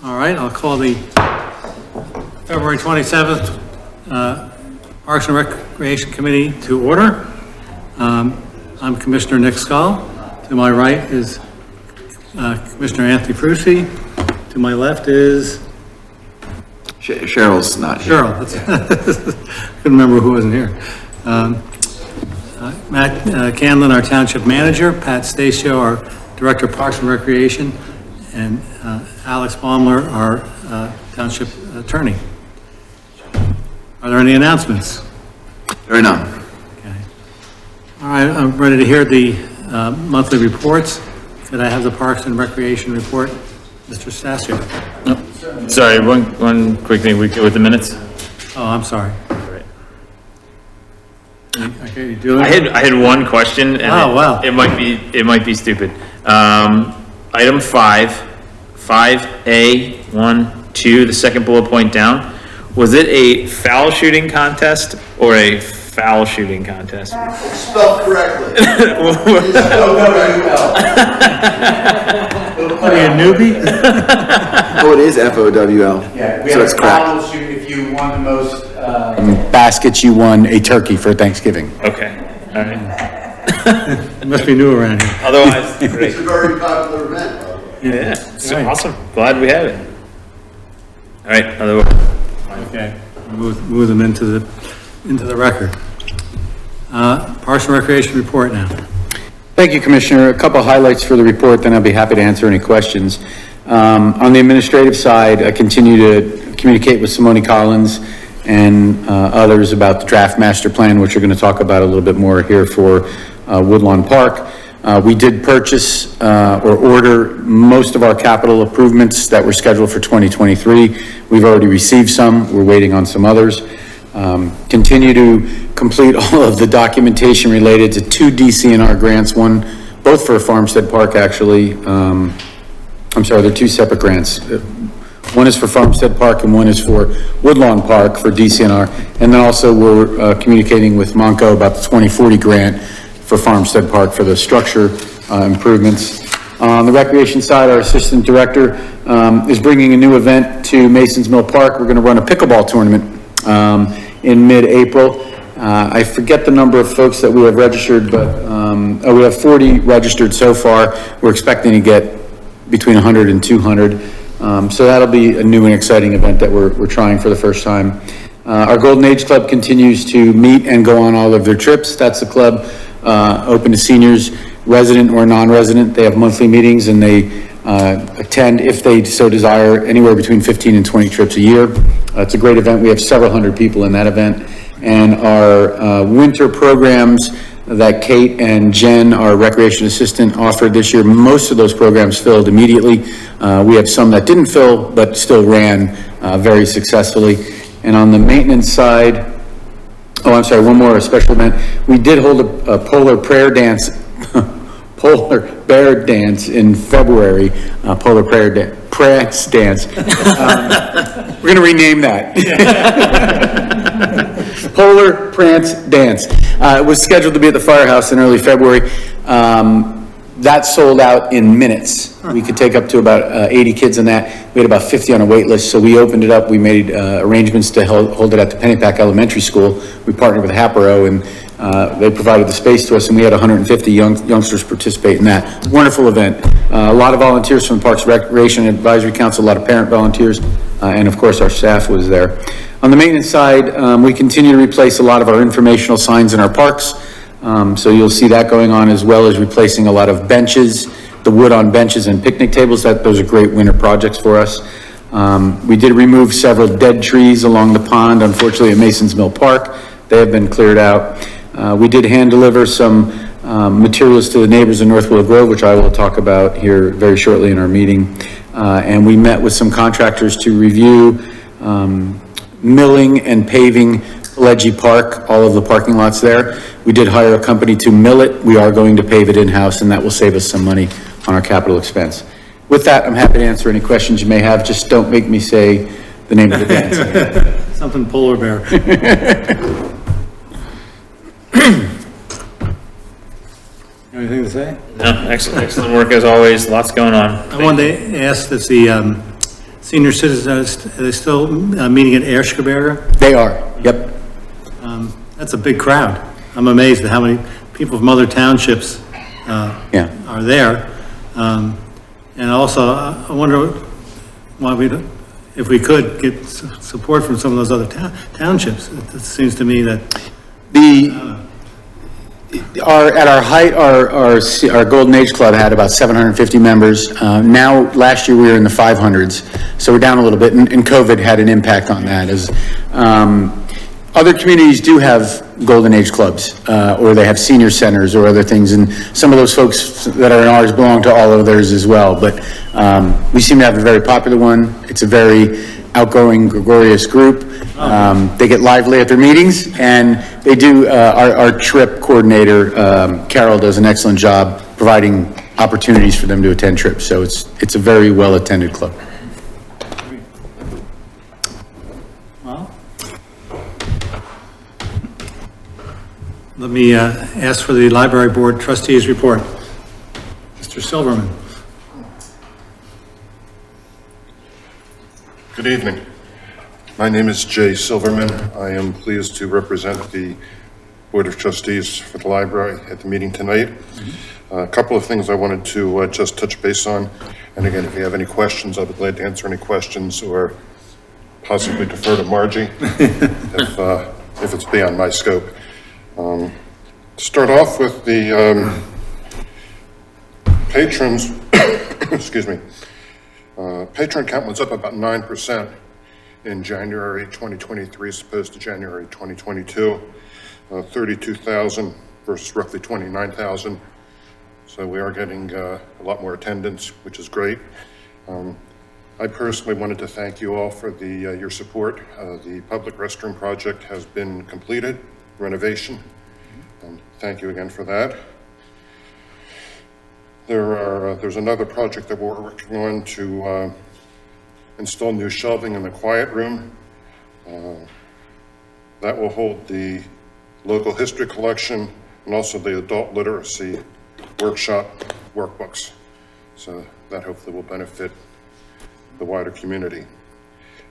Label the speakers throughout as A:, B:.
A: All right, I'll call the February 27th Parks and Recreation Committee to order. I'm Commissioner Nick Scull. To my right is Commissioner Anthony Prusi. To my left is
B: Cheryl's not here.
A: Cheryl. Couldn't remember who wasn't here. Matt Canlin, our Township Manager, Pat Stacio, our Director of Parks and Recreation, and Alex Baumler, our Township Attorney. Are there any announcements?
B: There are none.
A: Okay. All right, I'm ready to hear the monthly reports. Could I have the Parks and Recreation report, Mr. Stacio?
C: Nope. Sorry, one quick thing. We go with the minutes.
A: Oh, I'm sorry.
C: Right.
A: Okay, you do it?
C: I had one question, and
A: wow.
C: it might be stupid. Item 5A 1-2, the second bullet point down. Was it a foul shooting contest or a foul shooting contest?
B: Spelled correctly.
A: Are you a newbie?
B: Oh, it is FOWL.
D: Yeah, we
B: So
D: have
B: it's
D: a
B: correct.
D: foul shoot if you won the most,
E: baskets, you won a turkey for Thanksgiving.
C: Okay, all right.
A: You must be new around here.
C: Otherwise, great.
B: It's a very popular event.
C: Yeah, it's
A: Right.
C: awesome. Glad we have it. All right, otherwise.
A: Okay, move them into the record. Parks and Recreation report now.
E: Thank you, Commissioner. A couple highlights for the report, then I'll be happy to answer any questions. On the administrative side, I continue to communicate with Simone Collins and others about the draft master plan, which we're going to talk about a little bit more here for Woodlawn Park. We did purchase or order most of our capital improvements that were scheduled for 2023. We've already received some. We're waiting on some others. Continue to complete all of the documentation related to 2 DCNR grants, both for Farmstead Park, actually. I'm sorry, they're 2 separate grants. One is for Farmstead Park and one is for Woodlawn Park for DCNR. And then also we're communicating with Monco about the 2040 grant for Farmstead Park for the structure improvements. On the recreation side, our assistant director is bringing a new event to Masons Mill Park. We're going to run a pickleball tournament in mid-April. I forget the number of folks that we have registered, but we have 40 registered so far. We're expecting to get between 100 and 200. So that'll be a new and exciting event that we're trying for the first time. Our Golden Age Club continues to meet and go on all of their trips. That's the club open to seniors, resident or non-resident. They have monthly meetings and they attend, if they so desire, anywhere between 15 and 20 trips a year. It's a great event. We have several hundred people in that event. And our winter programs that Kate and Jen, our recreation assistant, offered this year, most of those programs filled immediately. We have some that didn't fill, but still ran very successfully. And on the maintenance side, oh, I'm sorry, one more special event. We did hold a polar prayer dance, polar bear dance in February, polar prayer prance dance. We're going to rename that. Polar Prance Dance. It was scheduled to be at the firehouse in early February. That sold out in minutes. We could take up to about 80 kids in that. We had about 50 on a wait list, so we opened it up. We made arrangements to hold it at the Pennypack Elementary School. We partnered with Haparo, and they provided the space to us, and we had 150 youngsters participate in that. Wonderful event. A lot of volunteers from the Parks Recreation Advisory Council, a lot of parent volunteers, and of course our staff was there. On the maintenance side, we continue to replace a lot of our informational signs in our parks. So you'll see that going on, as well as replacing a lot of benches, the wood on benches and picnic tables. Those are great winter projects for us. We did remove several dead trees along the pond, unfortunately, at Masons Mill Park. They have been cleared out. We did hand deliver some materials to the neighbors in North Willow Grove, which I will talk about here very shortly in our meeting. And we met with some contractors to review milling and paving Ledgy Park, all of the parking lots there. We did hire a company to mill it. We are going to pave it in-house, and that will save us some money on our capital expense. With that, I'm happy to answer any questions you may have. Just don't make me say the name of the dance.
A: Something polar bear. Anything to say?
C: No, excellent work as always. Lots going on.
A: I wanted to ask that senior citizens, are they still meeting at Erzgebirge?
E: They are, yep.
A: That's a big crowd. I'm amazed at how many people from other townships
E: Yeah.
A: are there. And also, I wonder why if we could get support from some of those other townships. It seems to me that,
E: At our height, our Golden Age Club had about 750 members. Now, last year, we were in the 500s, so we're down a little bit, and COVID had an impact on that. As other communities do have Golden Age Clubs, or they have senior centers or other things, and some of those folks that are in ours belong to all of theirs as well. But we seem to have a very popular one. It's a very outgoing, gregarious group. They get lively at their meetings, and they do, our trip coordinator, Carol, does an excellent job providing opportunities for them to attend trips, so it's a very well-attended club.
A: well, let me ask for the library board trustees report. Mr. Silverman.
F: Good evening. My name is Jay Silverman. I am pleased to represent the Board of Trustees for the library at the meeting tonight. A couple of things I wanted to just touch base on. And again, if you have any questions, I'll be glad to answer any questions or possibly defer to Margie if it's beyond my scope. To start off with the patrons, excuse me, patron count was up about 9% in January 2023 as opposed to January 2022, 32,000 versus roughly 29,000. So we are getting a lot more attendance, which is great. I personally wanted to thank you all for your support. The public restroom project has been completed, renovation, and thank you again for that. There's another project that we're working on to install new shelving in the quiet room. That will hold the local history collection and also the adult literacy workshop workbooks. So that hopefully will benefit the wider community.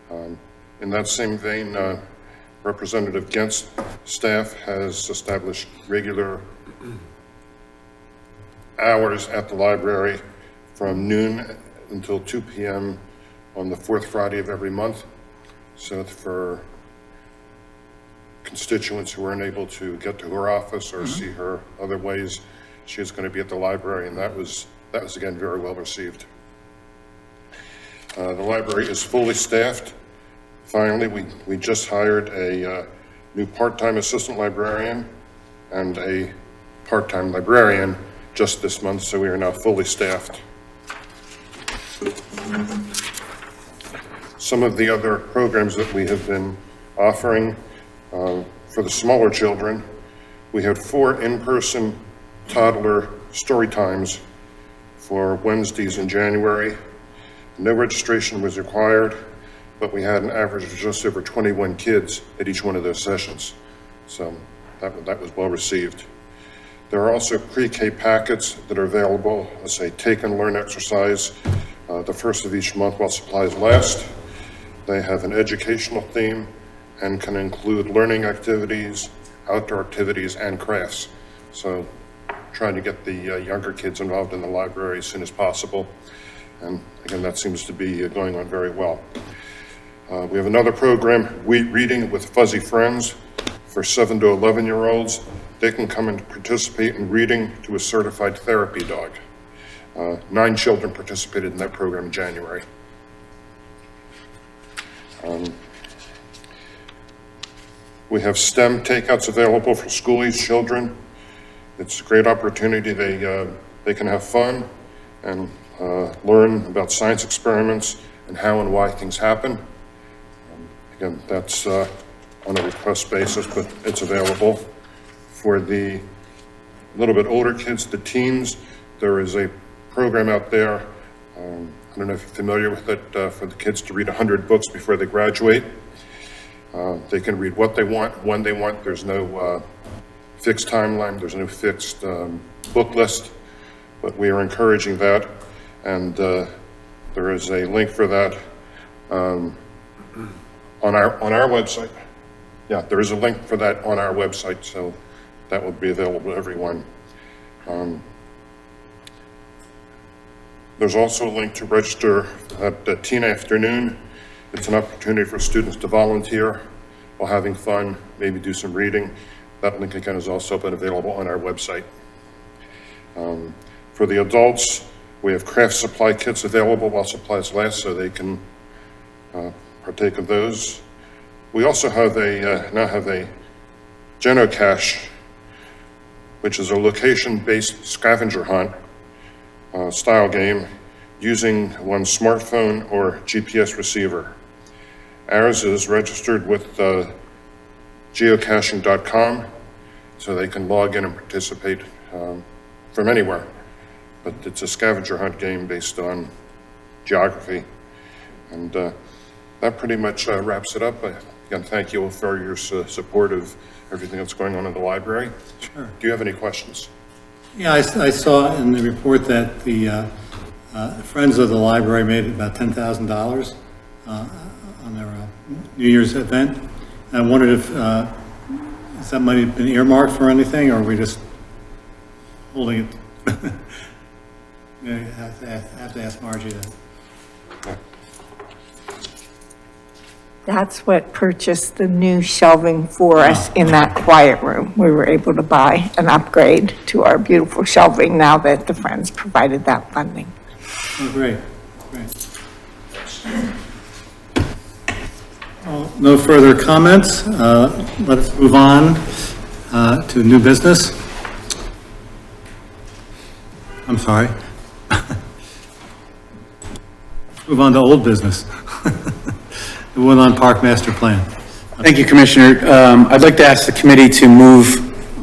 F: In that same vein, Representative Gent's staff has established regular hours at the library from noon until 2 p.m. on the fourth Friday of every month. So for constituents who aren't able to get to her office or see her other ways, she is going to be at the library, and that was again very well received. The library is fully staffed. Finally, we just hired a new part-time assistant librarian and a part-time librarian just this month, so we are now fully staffed. Some of the other programs that we have been offering for the smaller children, we had 4 in-person toddler story times for Wednesdays in January. No registration was required, but we had an average of just over 21 kids at each one of those sessions. So that was well received. There are also pre-K packets that are available as a take and learn exercise the first of each month while supplies last. They have an educational theme and can include learning activities, outdoor activities, and crafts. So trying to get the younger kids involved in the library as soon as possible. And again, that seems to be going on very well. We have another program, Reading with Fuzzy Friends, for 7 to 11-year-olds. They can come and participate in reading to a certified therapy dog. 9 children participated in that program in January. We have STEM takeouts available for school-age children. It's a great opportunity. They can have fun and learn about science experiments and how and why things happen. Again, that's on a request basis, but it's available. For the little bit older kids, the teens, there is a program out there. I don't know if you're familiar with it, for the kids to read 100 books before they graduate. They can read what they want, when they want. There's no fixed timeline. There's no fixed book list, but we are encouraging that. And there is a link for that on our website. Yeah, there is a link for that on our website, so that will be available to everyone. There's also a link to register at the teen afternoon. It's an opportunity for students to volunteer while having fun, maybe do some reading. That link again is also been available on our website. For the adults, we have craft supply kits available while supplies last, so they can partake of those. We also have now have a Genocache, which is a location-based scavenger hunt style game using one smartphone or GPS receiver. Ours is registered with geocaching.com, so they can log in and participate from anywhere. But it's a scavenger hunt game based on geography. And that pretty much wraps it up. Again, thank you for your support of everything that's going on in the library.
A: Sure.
F: Do you have any questions?
A: Yeah, I saw in the report that the Friends of the Library made about $10,000 on their New Year's event. And I wondered if, has that money been earmarked for anything, or are we just holding it? Yeah, I have to ask Margie that.
G: That's what purchased the new shelving for us in that quiet room. We were able to buy an upgrade to our beautiful shelving now that the Friends provided that funding.
A: Oh, great, great. Well, no further comments. Let's move on to new business. I'm sorry. Move on to old business. The Woodlawn Park Master Plan.
E: Thank you, Commissioner. I'd like to ask the committee to move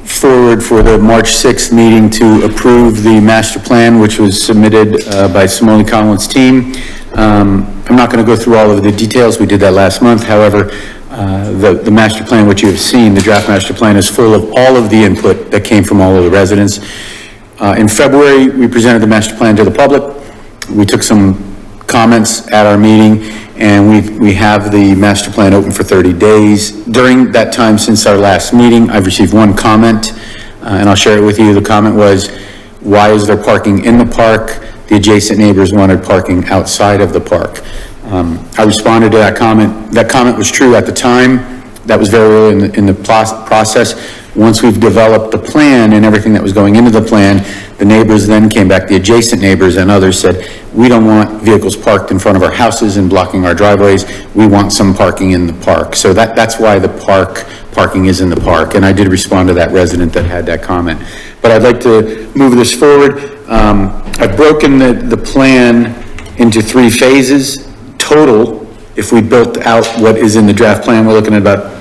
E: forward for the March 6th meeting to approve the master plan, which was submitted by Simone Collins' team. I'm not going to go through all of the details. We did that last month. However, the master plan, which you have seen, the draft master plan, is full of all of the input that came from all of the residents. In February, we presented the master plan to the public. We took some comments at our meeting, and we have the master plan open for 30 days. During that time since our last meeting, I've received one comment, and I'll share it with you. The comment was, why is there parking in the park? The adjacent neighbors wanted parking outside of the park. I responded to that comment. That comment was true at the time. That was very early in the process. Once we've developed the plan and everything that was going into the plan, the neighbors then came back, the adjacent neighbors and others said, we don't want vehicles parked in front of our houses and blocking our driveways. We want some parking in the park. So that's why the parking is in the park. And I did respond to that resident that had that comment. But I'd like to move this forward. I've broken the plan into 3 phases. Total, if we built out what is in the draft plan, we're looking at about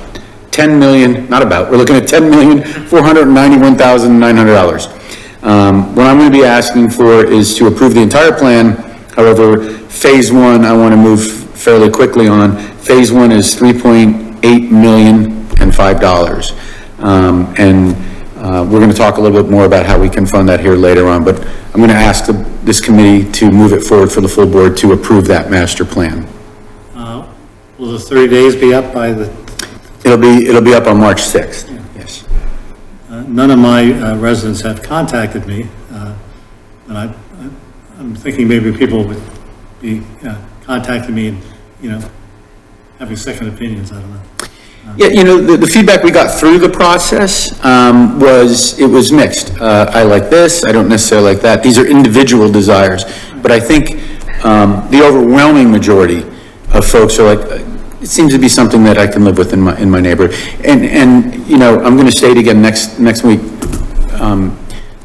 E: we're looking at $10,491,900. What I'm going to be asking for is to approve the entire plan. However, phase 1, I want to move fairly quickly on. Phase 1 is $3.8 million and $5. We're going to talk a little bit more about how we can fund that here later on, but I'm going to ask this committee to move it forward for the full board to approve that master plan.
A: Will the 30 days be up by the?
E: It'll be up on March 6th. Yeah. Yes.
A: None of my residents have contacted me, and I'm thinking maybe people would be contacting me and, having second opinions, I don't know.
E: Yeah, the feedback we got through the process was mixed. I like this, I don't necessarily like that. These are individual desires, but I think the overwhelming majority of folks are like, it seems to be something that I can live with in my neighborhood. And I'm going to state again next week.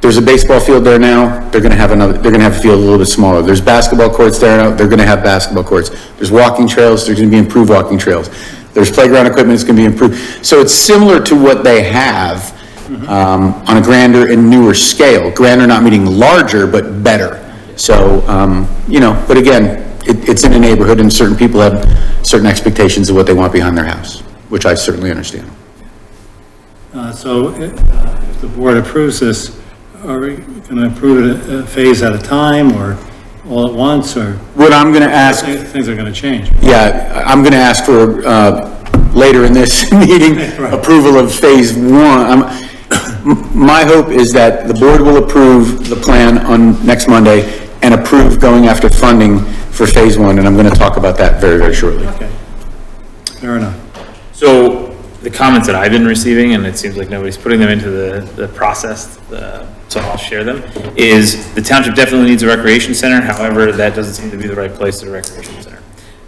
E: There's a baseball field there now. They're going to have a field a little bit smaller. There's basketball courts there now. They're going to have basketball courts. There's walking trails. There's going to be improved walking trails. There's playground equipment. It's going to be improved. So it's similar to what they have on a grander and newer scale. Grander, not meaning larger, but better. So but again, it's in a neighborhood, and certain people have certain expectations of what they want behind their house, which I certainly understand.
A: So if the board approves this, are we going to approve it a phase at a time, or all at once, or
E: What I'm gonna ask,
A: things are gonna change?
E: yeah, I'm gonna ask for, later in this meeting, approval of phase one. My hope is that the board will approve the plan on next Monday and approve going after funding for phase one, and I'm gonna talk about that very, very shortly.
A: Okay, fair enough.
C: So the comments that I've been receiving, and it seems like nobody's putting them into the process, so I'll share them, is the township definitely needs a recreation center. However, that doesn't seem to be the right place for a recreation center.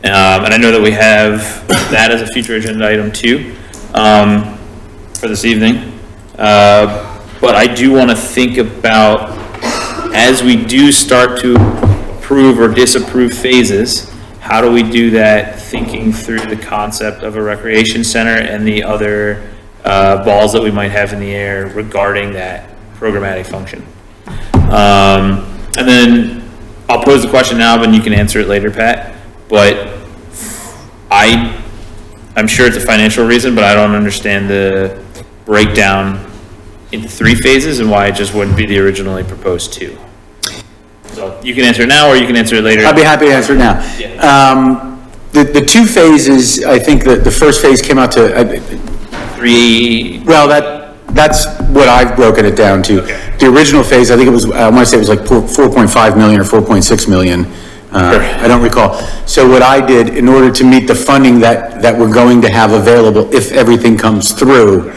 C: And I know that we have that as a future agenda item too, for this evening. But I do want to think about, as we do start to approve or disapprove phases, how do we do that, thinking through the concept of a recreation center and the other balls that we might have in the air regarding that programmatic function. And then I'll pose the question now, but you can answer it later, Pat. But I'm sure it's a financial reason, but I don't understand the breakdown into 3 phases and why it just wouldn't be the originally proposed 2. So you can answer it now, or you can answer it later.
E: I'll be happy to answer it now.
C: Yeah.
E: The 2 phases, I think that the first phase came out to,
C: 3.
E: well, that's what I've broken it down to.
C: Okay.
E: The original phase, I think it was, I want to say it was like 4.5 million or 4.6 million. I don't recall. So what I did, in order to meet the funding that we're going to have available if everything comes through,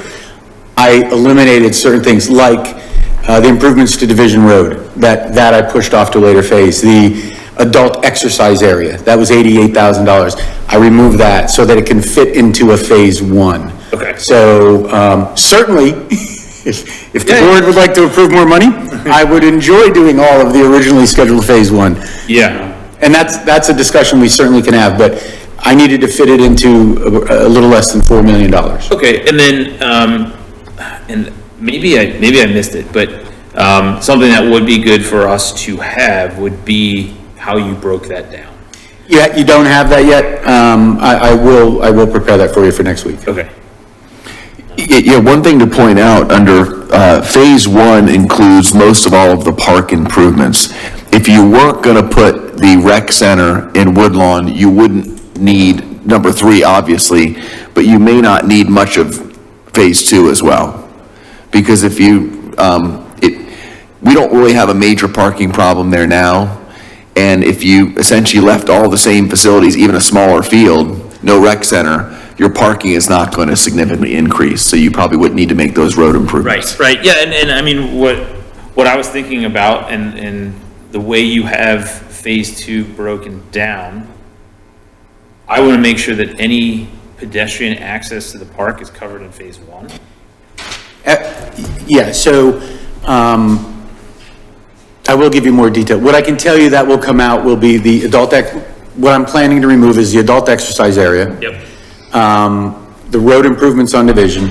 E: I eliminated certain things like the improvements to Division Road, that I pushed off to a later phase. The adult exercise area, that was $88,000. I removed that so that it can fit into a phase 1.
C: Okay.
E: So, certainly, if the board would like to approve more money, I would enjoy doing all of the originally scheduled phase 1.
C: Yeah.
E: And that's a discussion we certainly can have, but I needed to fit it into a little less than $4 million.
C: Okay, and then, and maybe I missed it, but something that would be good for us to have would be how you broke that down.
E: Yeah, you don't have that yet. I will prepare that for you for next week.
C: Okay.
B: Yeah, one thing to point out, under phase 1 includes most of all of the park improvements. If you weren't gonna put the rec center in Woodlawn, you wouldn't need number 3, obviously, but you may not need much of phase 2 as well. Because if you, we don't really have a major parking problem there now. And if you essentially left all the same facilities, even a smaller field, no rec center, your parking is not going to significantly increase. So you probably wouldn't need to make those road improvements.
C: Right, yeah, and I mean, what I was thinking about, and the way you have phase 2 broken down, I want to make sure that any pedestrian access to the park is covered in phase 1.
E: Yeah, so, I will give you more detail. What I can tell you that will come out will be the what I'm planning to remove is the adult exercise area.
C: Yep.
E: The road improvements on Division,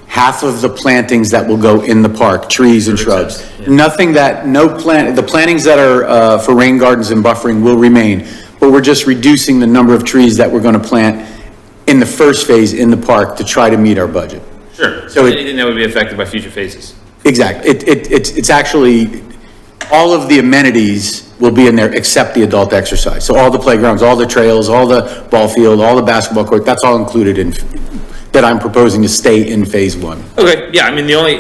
E: half of the plantings that will go in the park, trees and shrubs. Nothing that, the plantings that are, for rain gardens and buffering will remain, but we're just reducing the number of trees that we're gonna plant in the first phase in the park to try to meet our budget.
C: Sure,
E: So
C: anything that would be affected by future phases.
E: Exactly. It's actually, all of the amenities will be in there except the adult exercise. So all the playgrounds, all the trails, all the ball field, all the basketball court, that's all included in, that I'm proposing to stay in phase 1.
C: Okay, yeah, I mean, the only,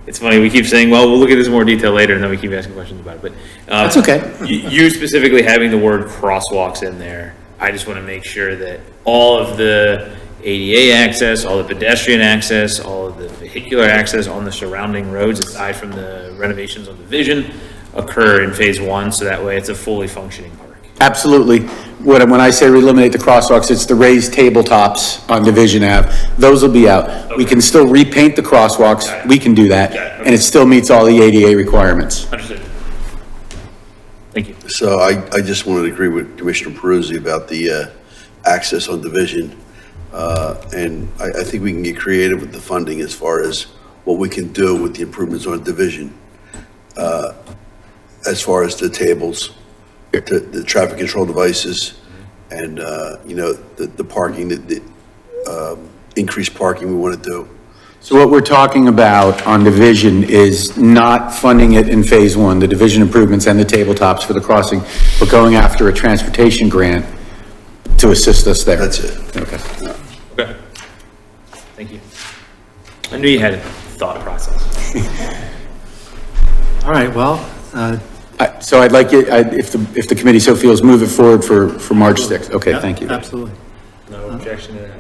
C: it's funny, we keep saying, well, we'll look at this in more detail later, and then we keep asking questions about it, but.
E: That's okay.
C: You specifically having the word crosswalks in there, I just want to make sure that all of the ADA access, all the pedestrian access, all of the vehicular access on the surrounding roads, aside from the renovations on Division, occur in phase 1, so that way it's a fully functioning park.
E: Absolutely. When I say eliminate the crosswalks, it's the raised tabletops on Division Ave. Those will be out. We can still repaint the crosswalks. We can do that. And it still meets all the ADA requirements.
C: Understood. Thank you.
H: So I just wanted to agree with Commissioner Peruzzi about the access on Division. And I think we can get creative with the funding as far as what we can do with the improvements on Division. As far as the tables, the traffic control devices, and, the parking, the increased parking we want to do.
E: So what we're talking about on division is not funding it in phase one, the division improvements and the tabletops for the crossing, but going after a transportation grant to assist us there.
H: That's it.
E: Okay.
C: Okay. Thank you. I knew you had a thought process.
A: All right, well,
E: So I'd like it, if the committee so feels, move it forward for March 6th. Okay, thank you.
A: absolutely.
C: No objection to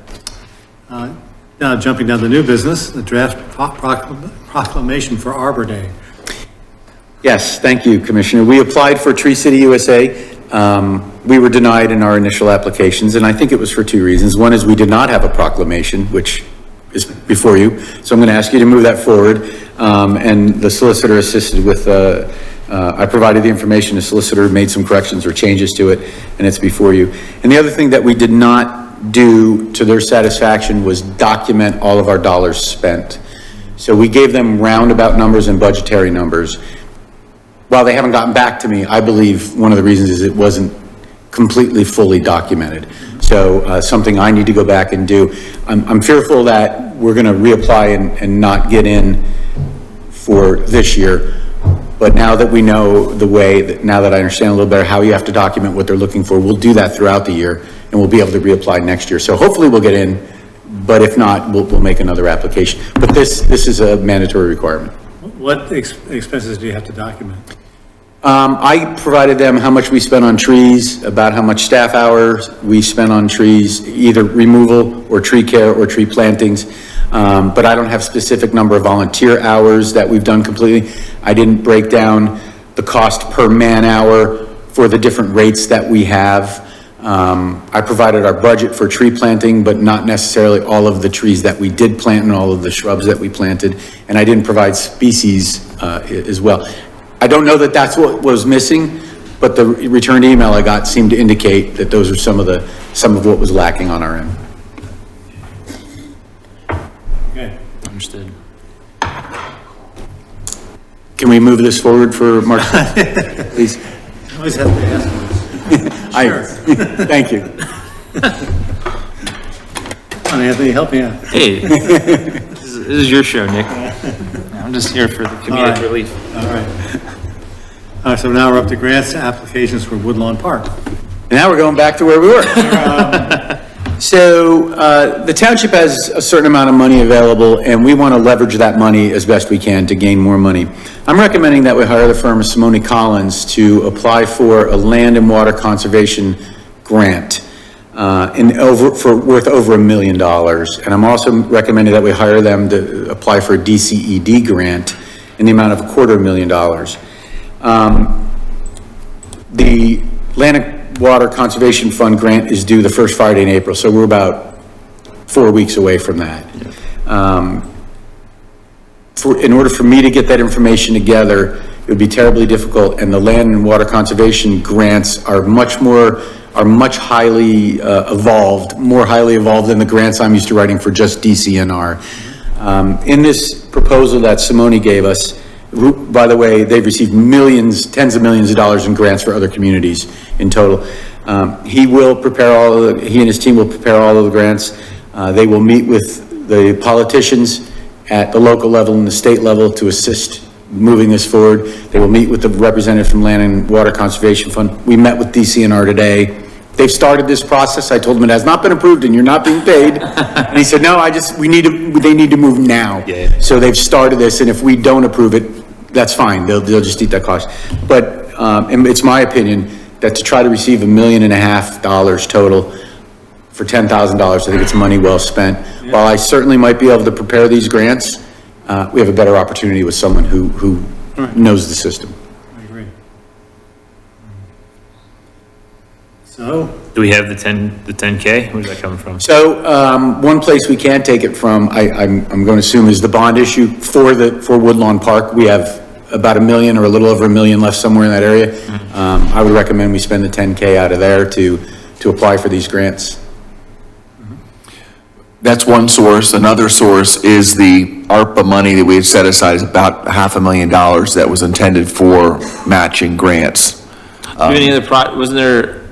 C: that.
A: Now, jumping down to new business, the draft proclamation for Arbor Day.
E: Yes, thank you, Commissioner. We applied for Tree City USA. We were denied in our initial applications, and I think it was for two reasons. One is we did not have a proclamation, which is before you, so I'm going to ask you to move that forward. And the solicitor assisted with, I provided the information, the solicitor made some corrections or changes to it, and it's before you. And the other thing that we did not do to their satisfaction was document all of our dollars spent. So we gave them roundabout numbers and budgetary numbers. While they haven't gotten back to me, I believe one of the reasons is it wasn't completely fully documented. So something I need to go back and do. I'm fearful that we're going to reapply and not get in for this year. But now that we know the way, now that I understand a little better how you have to document what they're looking for, we'll do that throughout the year and we'll be able to reapply next year. So hopefully we'll get in, but if not, we'll make another application. But this is a mandatory requirement.
A: What expenses do you have to document?
E: I provided them how much we spent on trees, about how much staff hours we spent on trees, either removal or tree care or tree plantings. But I don't have specific number of volunteer hours that we've done completely. I didn't break down the cost per man hour for the different rates that we have. I provided our budget for tree planting, but not necessarily all of the trees that we did plant and all of the shrubs that we planted. And I didn't provide species as well. I don't know that that's what was missing, but the returned email I got seemed to indicate that those are some of what was lacking on our end.
A: Okay.
C: Understood.
E: Can we move this forward for March, please?
A: I always have to ask them. Sure.
E: Thank you.
A: Come on, Anthony, help me out.
C: Hey, this is your show, Nick. I'm just here for the comedic
A: right.
C: relief.
A: All right. So now we're up to grants applications for Woodlawn Park.
E: And now we're going back to where we were. So the township has a certain amount of money available, and we want to leverage that money as best we can to gain more money. I'm recommending that we hire the firm of Simone Collins to apply for a land and water conservation grant worth over $1 million. And I'm also recommending that we hire them to apply for a DCED grant in the amount of $250,000. The Land and Water Conservation Fund grant is due the first Friday in April, so we're about 4 weeks away from that. In order for me to get that information together, it would be terribly difficult, and the Land and Water Conservation grants are much highly evolved, more highly evolved than the grants I'm used to writing for just DCNR. In this proposal that Simone gave us, by the way, they've received millions, tens of millions of dollars in grants for other communities in total. He and his team will prepare all of the grants. They will meet with the politicians at the local level and the state level to assist moving this forward. They will meet with the representative from Land and Water Conservation Fund. We met with DCNR today. They've started this process. I told them it has not been approved and you're not being paid. And he said, no, they need to move now.
C: Yeah.
E: So they've started this, and if we don't approve it, that's fine. They'll just eat that cost. But, and it's my opinion that to try to receive $1.5 million total for $10,000, I think it's money well spent. Yeah. While I certainly might be able to prepare these grants, we have a better opportunity with someone who knows the system.
A: I agree. So,
C: Do we have the 10K? Where's that coming from?
E: So, one place we can take it from, I'm going to assume, is the bond issue for Woodlawn Park. We have about $1 million or a little over $1 million left somewhere in that area. I would recommend we spend the 10K out of there to apply for these grants.
B: That's one source. Another source is the ARPA money that we had set aside is about $500,000 that was intended for matching grants.
C: Do you have any other wasn't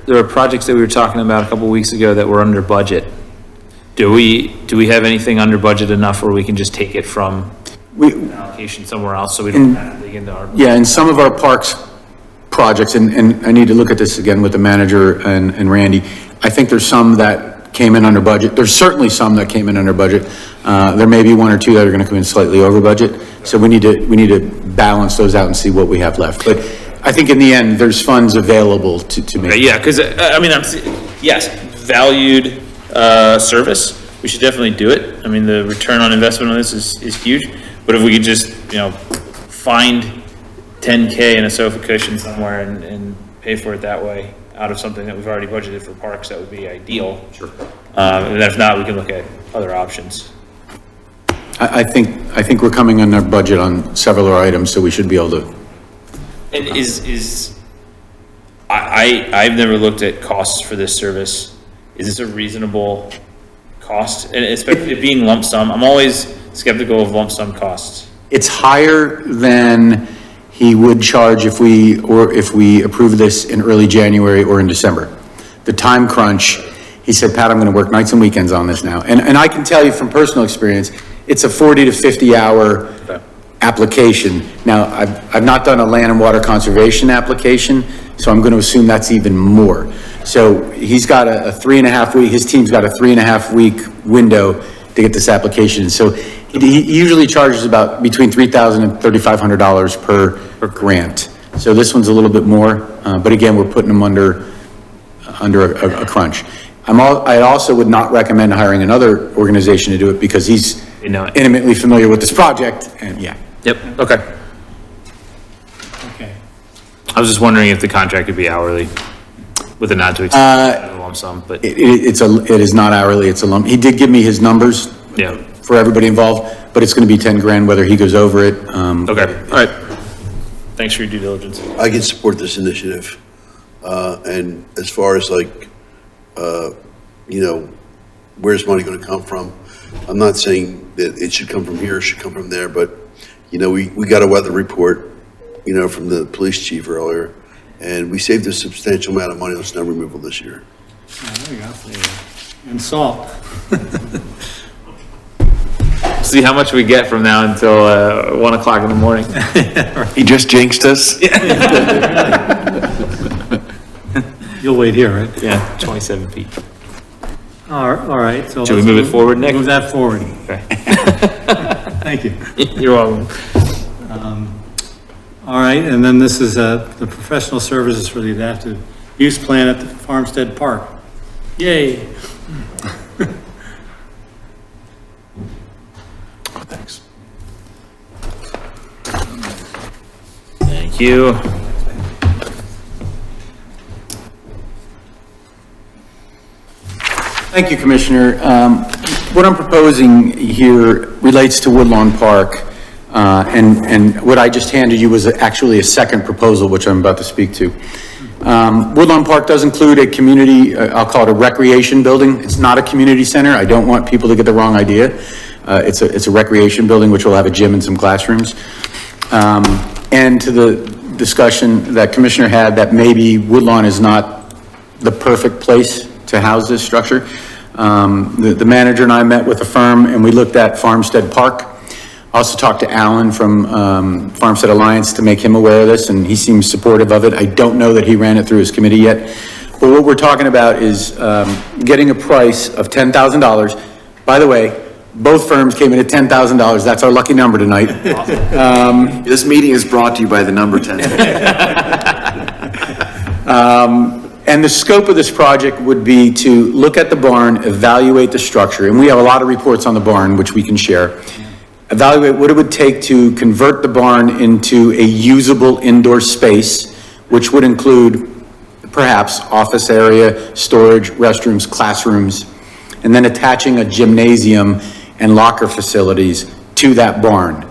C: there were projects that we were talking about a couple of weeks ago that were under budget? Do we do we have anything under budget enough where we can just take it from an allocation somewhere else, so we don't have to dig into our?
E: Yeah, in some of our parks projects, and I need to look at this again with the manager and Randy, I think there's some that came in under budget. There's certainly some that came in under budget. There may be one or two that are gonna come in slightly over budget. So we need to balance those out and see what we have left. But I think in the end, there's funds available to make.
C: Yeah, because, I mean, yes, valued, service, we should definitely do it. I mean, the return on investment on this is huge, but if we could just, find 10K in a sofa cushion somewhere and pay for it that way, out of something that we've already budgeted for parks, that would be ideal. Sure. And if not, we can look at other options.
E: I think we're coming under budget on several of our items, so we should be able to.
C: And I've never looked at costs for this service. Is this a reasonable cost? And especially it being lump sum, I'm always skeptical of lump sum costs.
E: It's higher than he would charge if we approve this in early January or in December. The time crunch, he said, Pat, I'm gonna work nights and weekends on this now. And I can tell you from personal experience, it's a 40 to 50 hour application. Now, I've not done a land and water conservation application, so I'm gonna assume that's even more. So he's got a 3.5 week, his team's got a 3.5 week window to get this application. So he usually charges about between $3,000 and $3,500 per grant. So this one's a little bit more, but again, we're putting him under a crunch. I also would not recommend hiring another organization to do it because he's intimately familiar with this project, and yeah.
C: Yep, okay.
A: Okay.
C: I was just wondering if the contract could be hourly with a not to exceed lump sum, but
E: It is not hourly, it's a lump. He did give me his numbers.
C: yeah,
E: For everybody involved, but it's gonna be 10 grand whether he goes over it.
C: okay, all right. Thanks for your due diligence.
H: I can support this initiative. And as far as where's money gonna come from? I'm not saying that it should come from here, it should come from there, but, we got a weather report, from the police chief earlier, and we saved a substantial amount of money on snow removal this year.
A: Oh, there you go. And salt.
C: See how much we get from now until 1 o'clock in the morning.
B: He just jinxed us.
A: You'll wait here, right?
C: Yeah, 27 feet.
A: All right, so.
C: Should we
A: let's
C: move it forward, Nick?
A: Move that forward.
C: Okay.
A: Thank you.
C: You're welcome.
A: All right, and then this is, the professional services for the adaptive use plan at the Farmstead Park. Yay.
B: Thanks.
C: Thank you.
E: Thank you, Commissioner. What I'm proposing here relates to Woodlawn Park, and what I just handed you was actually a second proposal, which I'm about to speak to. Woodlawn Park does include a community, I'll call it a recreation building. It's not a community center. I don't want people to get the wrong idea. It's a recreation building, which will have a gym and some classrooms. And to the discussion that Commissioner had, that maybe Woodlawn is not the perfect place to house this structure. The manager and I met with a firm and we looked at Farmstead Park. Also talked to Alan from Farmstead Alliance to make him aware of this, and he seems supportive of it. I don't know that he ran it through his committee yet. But what we're talking about is getting a price of $10,000. By the way, both firms came in at $10,000. That's our lucky number tonight.
B: This meeting is brought to you by the number 10.
E: And the scope of this project would be to look at the barn, evaluate the structure, and we have a lot of reports on the barn, which we can share. Evaluate what it would take to convert the barn into a usable indoor space, which would include perhaps office area, storage, restrooms, classrooms, and then attaching a gymnasium and locker facilities to that barn.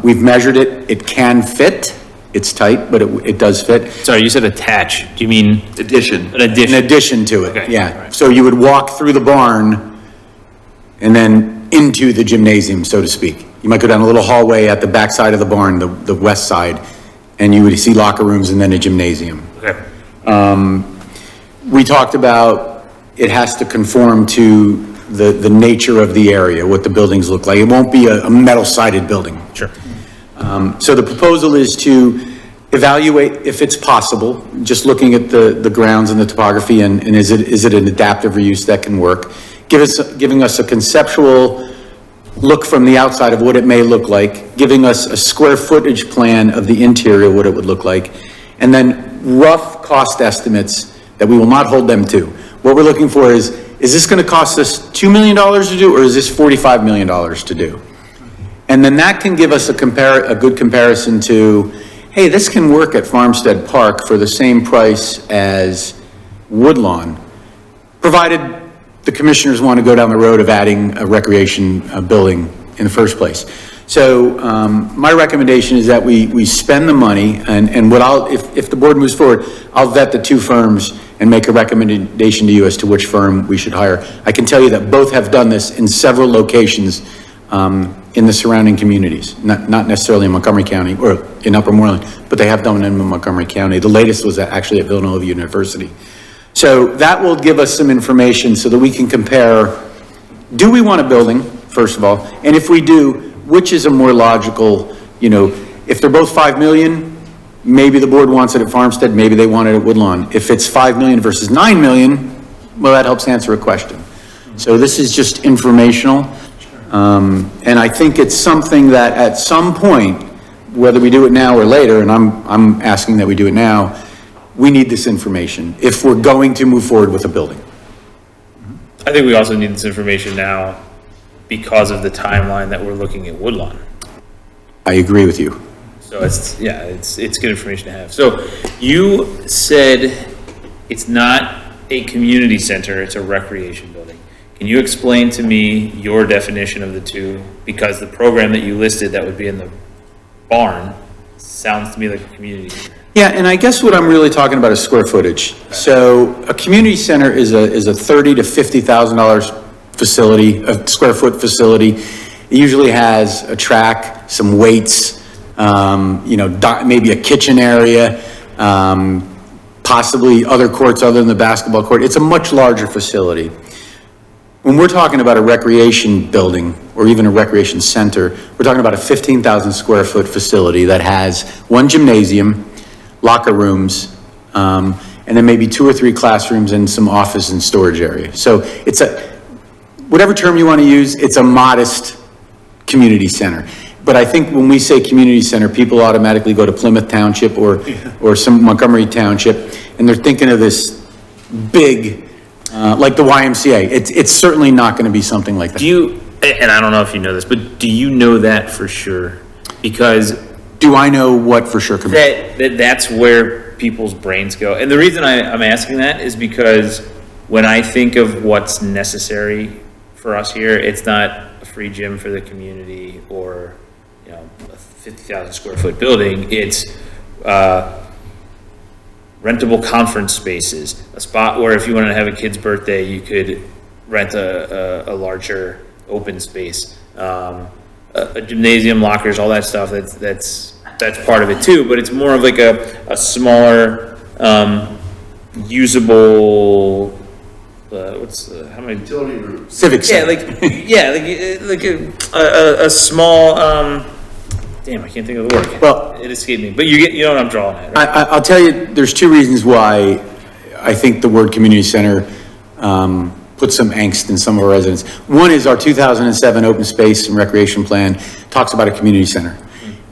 E: We've measured it, it can fit. It's tight, but it does fit.
C: Sorry, you said attach. Do you mean
B: Addition.
C: an addition?
E: In addition to it,
C: Okay,
E: yeah.
C: alright.
E: So you would walk through the barn and then into the gymnasium, so to speak. You might go down a little hallway at the back side of the barn, the west side, and you would see locker rooms and then a gymnasium.
C: Okay.
E: We talked about it has to conform to the nature of the area, what the buildings look like. It won't be a metal-sided building.
C: Sure.
E: So the proposal is to evaluate if it's possible, just looking at the grounds and the topography, and is it an adaptive reuse that can work? Giving us a conceptual look from the outside of what it may look like, giving us a square footage plan of the interior, what it would look like, and then rough cost estimates that we will not hold them to. What we're looking for is this going to cost us $2 million to do, or is this $45 million to do? And then that can give us a good comparison to, hey, this can work at Farmstead Park for the same price as Woodlawn, provided the commissioners want to go down the road of adding a recreation building in the first place. So my recommendation is that we spend the money, and what if the board moves forward, I'll vet the two firms and make a recommendation to you as to which firm we should hire. I can tell you that both have done this in several locations in the surrounding communities, not necessarily in Montgomery County or in Upper Moreland, but they have done it in Montgomery County. The latest was actually at Villanova University. So that will give us some information so that we can compare, do we want a building, first of all? And if we do, which is a more logical, if they're both 5 million, maybe the board wants it at Farmstead, maybe they want it at Woodlawn. If it's 5 million versus 9 million, well, that helps answer a question. So this is just informational. And I think it's something that at some point, whether we do it now or later, and I'm asking that we do it now, we need this information if we're going to move forward with a building.
C: I think we also need this information now because of the timeline that we're looking at Woodlawn.
E: I agree with you.
C: So it's good information to have. So you said it's not a community center, it's a recreation building. Can you explain to me your definition of the two? Because the program that you listed that would be in the barn sounds to me like a community center.
E: Yeah, and I guess what I'm really talking about is square footage. So a community center is a $30,000 to $50,000 facility, a square foot facility. It usually has a track, some weights, maybe a kitchen area, possibly other courts other than the basketball court. It's a much larger facility. When we're talking about a recreation building or even a recreation center, we're talking about a 15,000 square foot facility that has one gymnasium, locker rooms, and then maybe 2 or 3 classrooms and some office and storage area. So it's whatever term you want to use, it's a modest community center. But I think when we say community center, people automatically go to Plymouth Township or some Montgomery Township, and they're thinking of this big, like the YMCA. It's certainly not going to be something like that.
C: Do you, and I don't know if you know this, but do you know that for sure? Because
E: do I know what for sure?
C: That's where people's brains go. And the reason I'm asking that is because when I think of what's necessary for us here, it's not a free gym for the community or, a 50,000 square foot building. It's rentable conference spaces, a spot where if you wanted to have a kid's birthday, you could rent a larger open space, a gymnasium, lockers, all that stuff. That's part of it too, but it's more of like a smaller, usable, how many?
H: Utility room.
E: Civic center.
C: like a small, damn, I can't think of the word.
E: Well,
C: it escaped me, but you know what I'm drawing at, right?
E: I'll tell you, there's 2 reasons why I think the word community center puts some angst in some of our residents. One is our 2007 open space and recreation plan talks about a community center.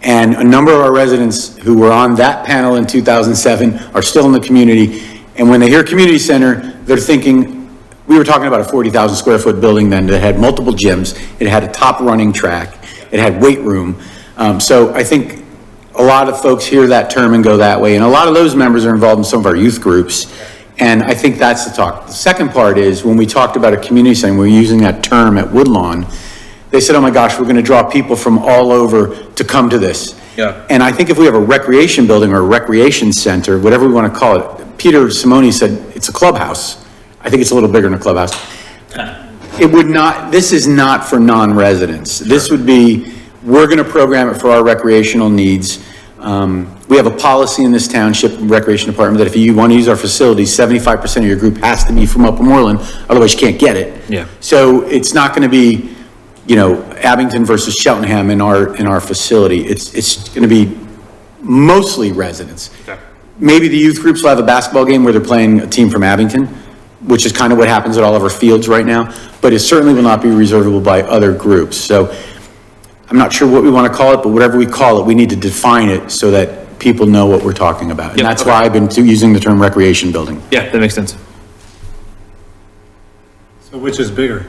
E: And a number of our residents who were on that panel in 2007 are still in the community. And when they hear community center, they're thinking, we were talking about a 40,000 square foot building then that had multiple gyms. It had a top running track. It had weight room. So I think a lot of folks hear that term and go that way. And a lot of those members are involved in some of our youth groups. And I think that's the talk. The second part is when we talked about a community center, we were using that term at Woodlawn. They said, oh my gosh, we're going to draw people from all over to come to this.
C: Yeah.
E: And I think if we have a recreation building or a recreation center, whatever we want to call it, Peter Simone said it's a clubhouse. I think it's a little bigger than a clubhouse. It would not, this is not for non-residents. This would be, we're going to program it for our recreational needs. we have a policy in this township recreation department that if you want to use our facilities, 75% of your group has to be from Upper Moreland, otherwise you can't get it.
C: Yeah.
E: So it's not going to be, you know, Abington versus Cheltenham in our facility. It's going to be mostly residents.
C: Okay.
E: Maybe the youth groups will have a basketball game where they're playing a team from Abington, which is kind of what happens at all of our fields right now, but it certainly will not be reservable by other groups. So I'm not sure what we want to call it, but whatever we call it, we need to define it so that people know what we're talking about. And
C: Yep,
E: that's
C: okay.
E: why I've been using the term recreation building.
C: Yeah, that makes sense.
A: So which is bigger?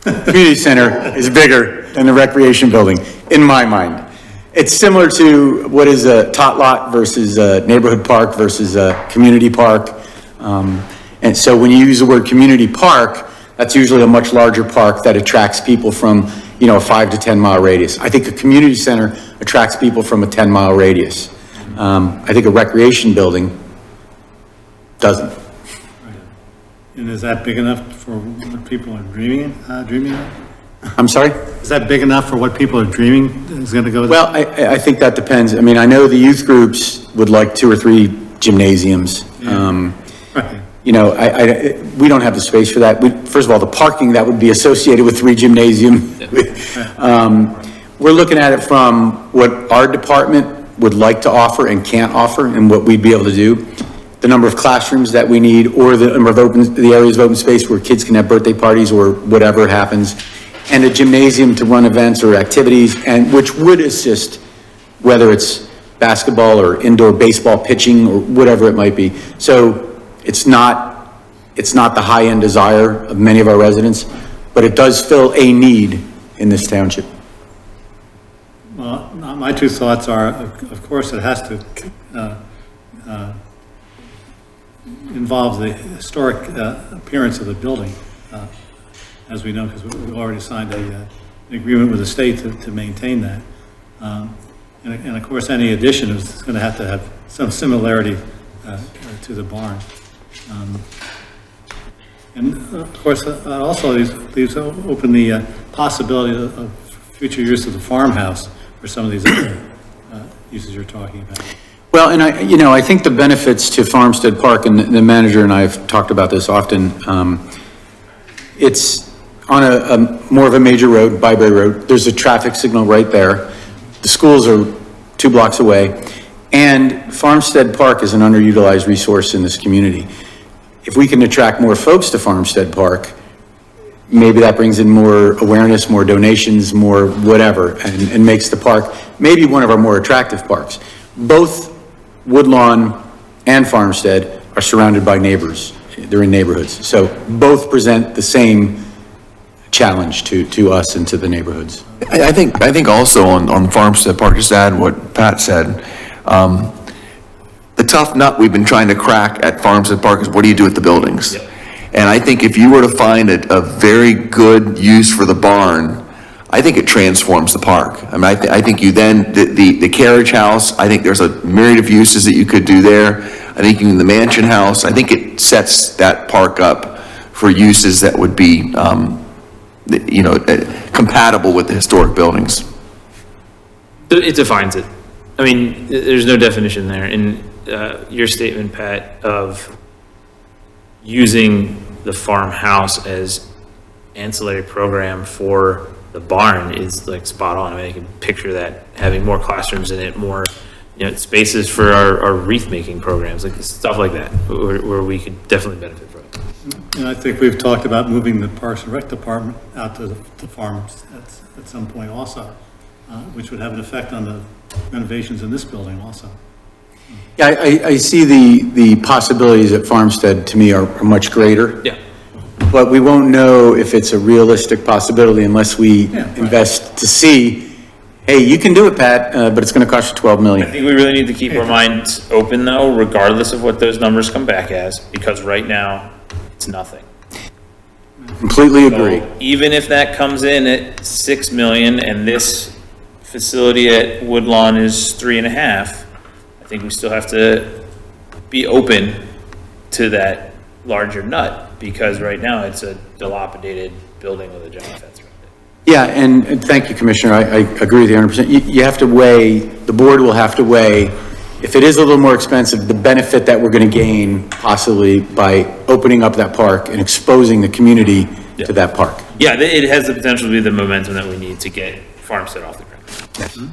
E: Community center is bigger than the recreation building, in my mind. It's similar to what is a tot lot versus a neighborhood park versus a community park. And so when you use the word community park, that's usually a much larger park that attracts people from, you know, a 5 to 10 mile radius. I think a community center attracts people from a 10-mile radius. I think a recreation building doesn't.
A: And is that big enough for what people are dreaming of?
E: I'm sorry?
A: Is that big enough for what people are dreaming is going to go?
E: Well, I think that depends. I mean, I know the youth groups would like 2 or 3 gymnasiums.
A: Right.
E: You know, we don't have the space for that. First of all, the parking that would be associated with 3 gymnasium. We're looking at it from what our department would like to offer and can't offer and what we'd be able to do. The number of classrooms that we need, or the number of the areas of open space where kids can have birthday parties or whatever happens, and a gymnasium to run events or activities, and which would assist, whether it's basketball or indoor baseball pitching or whatever it might be. So it's not the high-end desire of many of our residents, but it does fill a need in this township.
A: Well, my 2 thoughts are, of course, it has to involve the historic appearance of the building, as we know, because we've already signed an agreement with the state to maintain that. And of course, any addition is going to have some similarity to the barn. And of course, also leaves open the possibility of future use of the farmhouse for some of these other uses you're talking about.
E: Well, and I think the benefits to Farmstead Park, and the manager and I have talked about this often, it's on a more of a major road, Byberry Road. There's a traffic signal right there. The schools are 2 blocks away. And Farmstead Park is an underutilized resource in this community. If we can attract more folks to Farmstead Park, maybe that brings in more awareness, more donations, more whatever, and makes the park maybe one of our more attractive parks. Both Woodlawn and Farmstead are surrounded by neighbors. They're in neighborhoods. So both present the same challenge to us and to the neighborhoods.
B: I think also on Farmstead Park, just to add what Pat said, the tough nut we've been trying to crack at Farmstead Park is what do you do with the buildings?
C: Yep.
B: And I think if you were to find a very good use for the barn, I think it transforms the park. I mean, I think you then, the carriage house, I think there's a myriad of uses that you could do there. I think in the mansion house, I think it sets that park up for uses that would be, compatible with the historic buildings.
C: It defines it. I mean, there's no definition there. And your statement, Pat, of using the farmhouse as ancillary program for the barn is like spot on. I mean, I can picture that having more classrooms in it, more, spaces for our wreath making programs, like stuff like that, where we could definitely benefit from it.
A: And I think we've talked about moving the Parks and Rec department out to the farms at some point also, which would have an effect on the renovations in this building also.
E: Yeah, I see the possibilities at Farmstead, to me, are much greater.
C: Yeah.
E: But we won't know if it's a realistic possibility unless we
A: Yeah, right.
E: invest to see, hey, you can do it, Pat, but it's going to cost you 12
C: I
E: million.
C: think we really need to keep our minds open though, regardless of what those numbers come back as, because right now it's nothing.
E: Completely agree.
C: So even if that comes in at 6 million and this facility at Woodlawn is 3.5, I think we still have to be open to that larger nut, because right now it's a dilapidated building with a giant fence around it.
E: Yeah, and thank you, Commissioner. I agree with you 100%. You have to weigh, the board will have to weigh if it is a little more expensive, the benefit that we're gonna gain possibly by opening up that park and exposing the community to that park.
C: Yeah, it has the potential to be the momentum that we need to get Farmstead off the ground.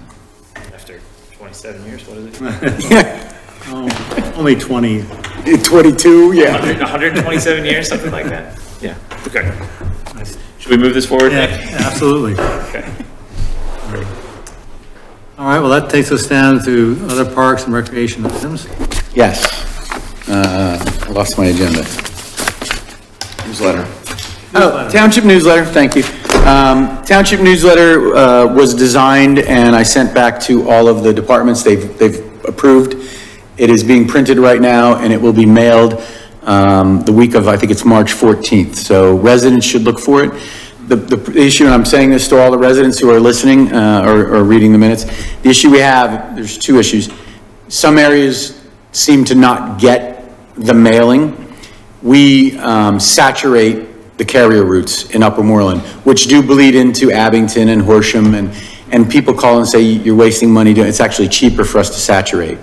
C: After 27 years, what is it?
A: Only 20.
E: 22, yeah.
C: 127 years, something like that? Yeah, okay. Should we move this forward?
A: Yeah, absolutely.
C: Okay.
A: All right, well, that takes us down to other parks and recreation items.
E: Yes. I lost my agenda.
B: Newsletter.
E: Oh, Township newsletter, thank you. Township newsletter, was designed and I sent back to all of the departments. They've approved. It is being printed right now and it will be mailed, the week of, I think it's March 14th. So residents should look for it. The issue, and I'm saying this to all the residents who are listening, or reading the minutes, the issue we have, there's two issues. Some areas seem to not get the mailing. We, saturate the carrier routes in Upper Moreland, which do bleed into Abington and Horsham, and people call and say, you're wasting money doing, it's actually cheaper for us to saturate.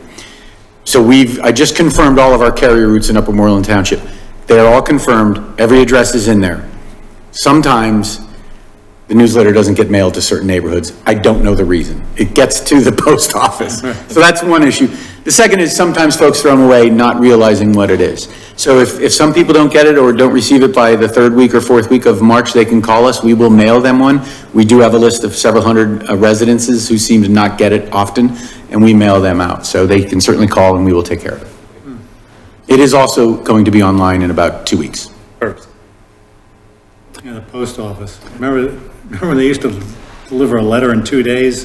E: So I just confirmed all of our carrier routes in Upper Moreland Township. They're all confirmed, every address is in there. Sometimes the newsletter doesn't get mailed to certain neighborhoods. I don't know the reason. It gets to the post office. So that's one issue. The second is sometimes folks throw them away not realizing what it is. So if some people don't get it or don't receive it by the third week or fourth week of March, they can call us. We will mail them one. We do have a list of several hundred residences who seem to not get it often, and we mail them out. So they can certainly call and we will take care of it. It is also going to be online in about 2 weeks.
C: Perfect.
A: Yeah, the post office. Remember when they used to deliver a letter in 2 days?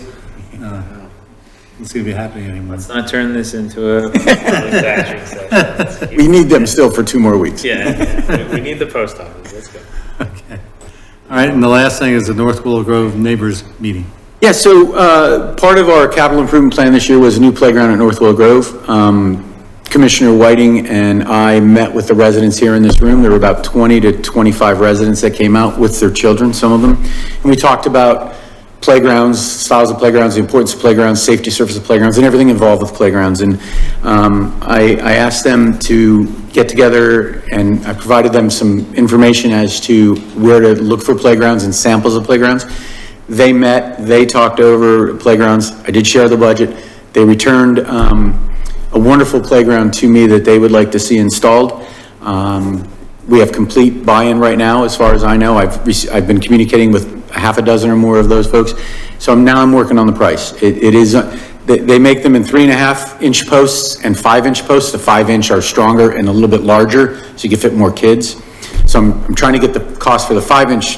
A: Doesn't seem to be happening anymore.
C: Let's not turn this into a manufacturing session.
E: We need them still for 2 more weeks.
C: Yeah, we need the post office, let's go.
A: Okay. All right, and the last thing is the North Willow Grove Neighbors Meeting.
E: Yeah, so, part of our capital improvement plan this year was a new playground at North Willow Grove. Commissioner Whiting and I met with the residents here in this room. There were about 20 to 25 residents that came out with their children, some of them. And we talked about playgrounds, styles of playgrounds, the importance of playgrounds, safety surface of playgrounds, and everything involved with playgrounds. And I asked them to get together and I provided them some information as to where to look for playgrounds and samples of playgrounds. They met, they talked over playgrounds. I did share the budget. They returned a wonderful playground to me that they would like to see installed. We have complete buy-in right now, as far as I know. I've been communicating with a half a dozen or more of those folks. So now I'm working on the price. It is, they make them in 3.5-inch posts and 5-inch posts. The 5-inch are stronger and a little bit larger, so you can fit more kids. So I'm trying to get the cost for the 5-inch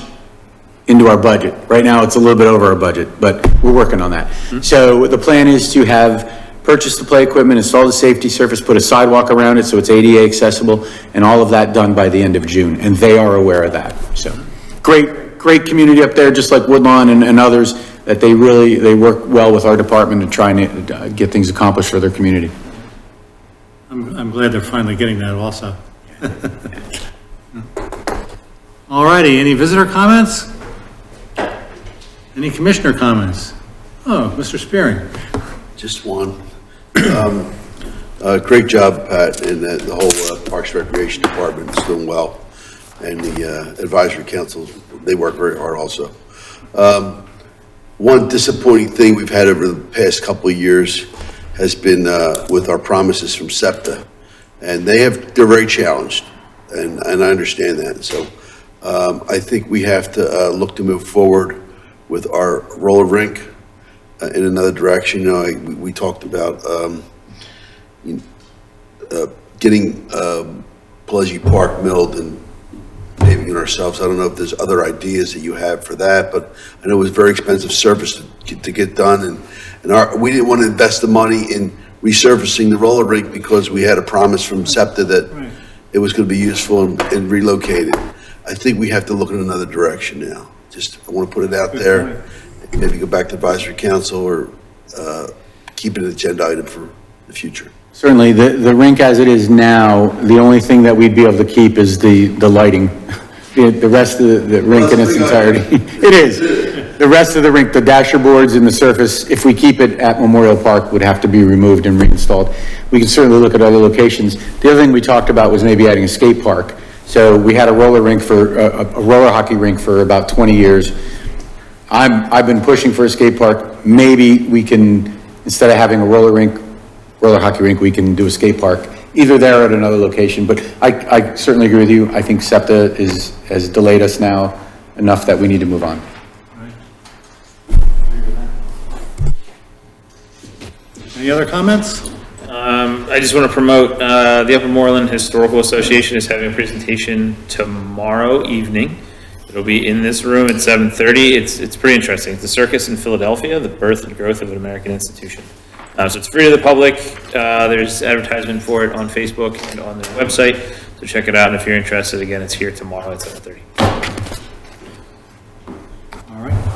E: into our budget. Right now, it's a little bit over our budget, but we're working on that. So the plan is to have purchase the play equipment, install the safety surface, put a sidewalk around it so it's ADA accessible, and all of that done by the end of June, and they are aware of that. So, great community up there, just like Woodlawn and others, that they work well with our department to try and get things accomplished for their community.
A: I'm glad they're finally getting that also. All righty, any visitor comments? Any commissioner comments? Oh, Mr. Spearing.
H: Just one. Great job, Pat, and the whole Parks Recreation Department is doing well. And the advisory councils, they work very hard also. One disappointing thing we've had over the past couple of years has been with our promises from SEPTA. And they're very challenged, and I understand that. So I think we have to look to move forward with our roller rink in another direction. You know, we talked about getting Pulaski Park milled and paving it ourselves. I don't know if there's other ideas that you have for that, but I know it was very expensive service to get done, and we didn't want to invest the money in resurfacing the roller rink because we had a promise from SEPTA that it was going to be useful and relocated. I think we have to look in another direction now. I want to put it out there. Maybe go back to advisory council or keep it an agenda item for the future.
E: Certainly, the rink as it is now, the only thing that we'd be able to keep is the lighting. The rest of the rink in its entirety. It is. The rest of the rink, the dasher boards and the surface, if we keep it at Memorial Park, would have to be removed and reinstalled. We can certainly look at other locations. The other thing we talked about was maybe adding a skate park. So we had a roller rink for, a roller hockey rink for about 20 years. I've been pushing for a skate park. Maybe we can, instead of having a roller hockey rink, we can do a skate park, either there or at another location. But I certainly agree with you. I think SEPTA has delayed us now enough that we need to move on.
A: Any other comments?
C: I just want to promote, the Upper Moreland Historical Association is having a presentation tomorrow evening. It'll be in this room at 7:30. It's pretty interesting. It's the Circus in Philadelphia, the birth and growth of an American institution. So it's free to the public. There's advertisement for it on Facebook and on their website. So check it out. And if you're interested, again, it's here tomorrow at 7:30.
A: All right.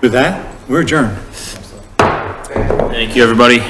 A: With that, we're adjourned.
C: Thank you, everybody.